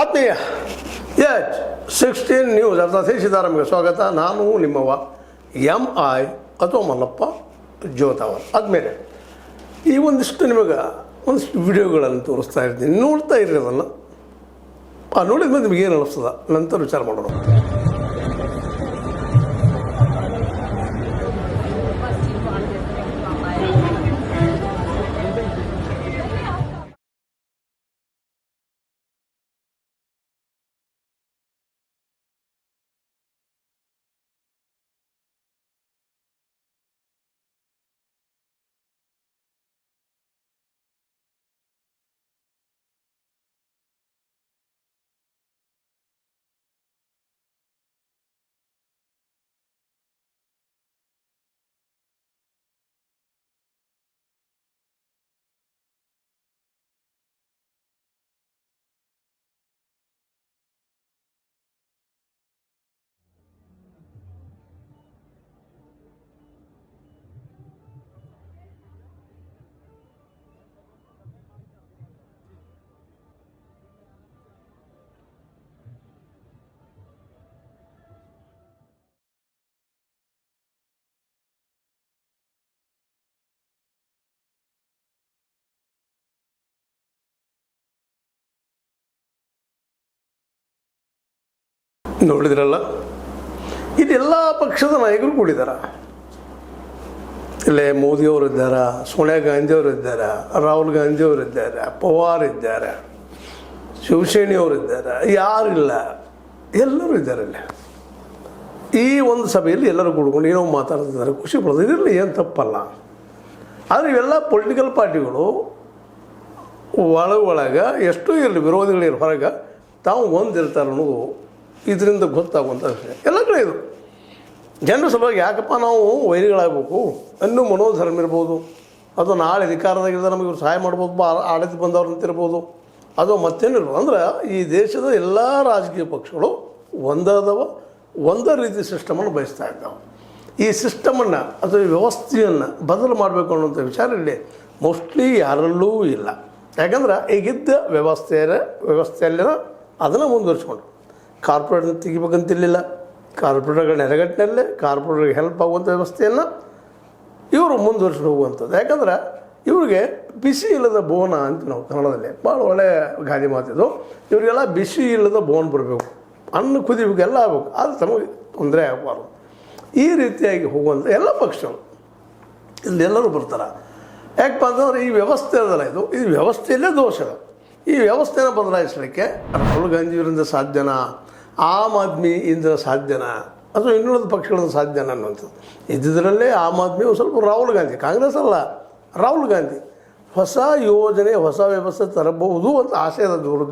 ಆತ್ಮೀಯ H16 news ಅರ್ಥಾತ್ ಸಿದ್ದಾರಾಮ್ಗೆ ಸ್ವಾಗತ. ನಾನು ನಿಮ್ಮವ MI ಅಥವಾ ಮಲ್ಲಪ್ಪ ಜೋತಾವರ್. ಆದಮೇಲೆ ಈ ಒಂದಿಷ್ಟು ನಿಮಗೆ ಒಂದಿಷ್ಟು ವಿಡಿಯೋಗಳನ್ನು ತೋರಿಸ್ತಾ ಇರ್ತೀನಿ, ನೋಡ್ತಾ ಇರ್ರಿ ಅದನ್ನು. ನೋಡಿದ ಮೇಲೆ ನಿಮಗೆ ಏನು ಅನ್ನಿಸ್ತದ ನಂತರ ವಿಚಾರ ಮಾಡೋಣ. ನೋಡಿದ್ರಲ್ಲ, ಇದೆಲ್ಲ ಪಕ್ಷದ ನಾಯಕರು ಕೂಡಿದ್ದಾರೆ. ಇಲ್ಲೇ ಮೋದಿಯವರು ಇದ್ದಾರೆ, ಸೋನಿಯಾ ಗಾಂಧಿಯವರು ಇದ್ದಾರೆ, ರಾಹುಲ್ ಗಾಂಧಿಯವರು ಇದ್ದಾರೆ, ಪವಾರ್ ಇದ್ದಾರೆ, ಶಿವಸೇನೆಯವರು ಇದ್ದಾರೆ, ಯಾರಿಲ್ಲ, ಎಲ್ಲರೂ ಇದ್ದಾರೆ. ಇಲ್ಲಿ ಈ ಒಂದು ಸಭೆಯಲ್ಲಿ ಎಲ್ಲರೂ ಕೂಡ್ಕೊಂಡು ಏನೋ ಮಾತಾಡ್ತಿದ್ದಾರೆ, ಖುಷಿ ಪಡೋದು, ಇದರಲ್ಲಿ ಏನು ತಪ್ಪಲ್ಲ. ಆದರೆ ಇವೆಲ್ಲ ಪೊಲಿಟಿಕಲ್ ಪಾರ್ಟಿಗಳು ಒಳಗೆ ಎಷ್ಟೋ ಇರಲಿ, ವಿರೋಧಿಗಳಿರೋ ಹೊರಗೆ ತಾವು ಒಂದಿರ್ತಾರೆ ಅನ್ನೋದು ಇದರಿಂದ ಗೊತ್ತಾಗುವಂಥ ವಿಷಯ. ಎಲ್ಲ ಕಡೆ ಇದು ಜನರ ಸಲುವಾಗಿ ಯಾಕಪ್ಪ ನಾವು ವೈರಿಗಳಾಗಬೇಕು ಅನ್ನೋ ಮನೋಧರ್ಮ ಇರ್ಬೋದು. ಅದು ನಾಳೆ ಅಧಿಕಾರದಾಗಿದ್ದರೆ ನಮಗೆ ಇವ್ರು ಸಹಾಯ ಮಾಡ್ಬೋದು, ಆಡಳಿತ ಬಂದವ್ರು ಅಂತಿರ್ಬೋದು. ಅದು ಮತ್ತೇನಿರ್ಬೋದು. ಅಂದ್ರೆ ಈ ದೇಶದ ಎಲ್ಲ ರಾಜಕೀಯ ಪಕ್ಷಗಳು ಒಂದೇ ರೀತಿ ಸಿಸ್ಟಮನ್ನು ಬಯಸ್ತಾ ಇದ್ದಾವೆ. ಈ ಸಿಸ್ಟಮನ್ನು ಅಥವಾ ವ್ಯವಸ್ಥೆಯನ್ನು ಬದಲು ಮಾಡಬೇಕು ಅನ್ನೋಂಥ ವಿಚಾರ ಇಲ್ಲಿ ಮೋಸ್ಟ್ಲಿ ಯಾರಲ್ಲೂ ಇಲ್ಲ. ಯಾಕಂದ್ರೆ ಈಗಿದ್ದ ವ್ಯವಸ್ಥೆಯಲ್ಲಿನ ಅದನ್ನು ಮುಂದುವರಿಸ್ಕೊಂಡು ಕಾರ್ಪೊರೇಟ್ನ ತೆಗಿಬೇಕಂತಿರಲಿಲ್ಲ. ಕಾರ್ಪೊರೇಟ್ಗಳ ನೆರಗಟ್ಟಿನಲ್ಲೇ ಕಾರ್ಪೊರೇಟ್ರಿಗೆ ಹೆಲ್ಪ್ ಆಗುವಂಥ ವ್ಯವಸ್ಥೆಯನ್ನು ಇವರು ಮುಂದುವರಿಸ್ಕೊಂಡು ಹೋಗುವಂಥದ್ದು. ಯಾಕಂದ್ರೆ ಇವ್ರಿಗೆ ಬಿಸಿ ಇಲ್ಲದ ಬೋನ ಅಂತ ನಾವು ಕನ್ನಡದಲ್ಲಿ ಭಾಳ ಒಳ್ಳೆಯ ಗಾದೆ ಮಾತಿದ್ದು. ಇವರಿಗೆಲ್ಲ ಬಿಸಿ ಇಲ್ಲದ ಬೋನ್ ಬರಬೇಕು, ಅನ್ನ ಕುದಿಬೇಕು, ಎಲ್ಲ ಆಗಬೇಕು, ಅದು ತಮಗೆ ತೊಂದರೆ ಆಗಬಾರ್ದು. ಈ ರೀತಿಯಾಗಿ ಹೋಗುವಂಥ ಎಲ್ಲ ಪಕ್ಷಗಳು ಇಲ್ಲಿ ಎಲ್ಲರೂ ಬರ್ತಾರೆ. ಯಾಕಪ್ಪ ಅಂತಂದ್ರೆ ಈ ವ್ಯವಸ್ಥೆ ಅದಲ್ಲ, ಇದು ವ್ಯವಸ್ಥೆಯಲ್ಲೇ ದೋಷ. ಈ ವ್ಯವಸ್ಥೆನ ಬದಲಾಯಿಸಲಿಕ್ಕೆ ರಾಹುಲ್ ಗಾಂಧಿಯವರಿಂದ ಸಾಧ್ಯನಾ, ಆಮ್ ಆದ್ಮಿಯಿಂದ ಸಾಧ್ಯನಾ, ಅಥವಾ ಇನ್ನುಳಿದ ಪಕ್ಷಗಳಿಂದ ಸಾಧ್ಯನಾ ಅನ್ನುವಂಥದ್ದು. ಇದ್ದಿದ್ದರಲ್ಲೇ ಆಮ್ ಆದ್ಮಿ ಸ್ವಲ್ಪ ರಾಹುಲ್ ಗಾಂಧಿ, ಕಾಂಗ್ರೆಸ್ ಅಲ್ಲ, ರಾಹುಲ್ ಗಾಂಧಿ ಹೊಸ ಯೋಜನೆ, ಹೊಸ ವ್ಯವಸ್ಥೆ ತರಬಹುದು ಅಂತ ಆಶಯದ ದೂರದ್ದು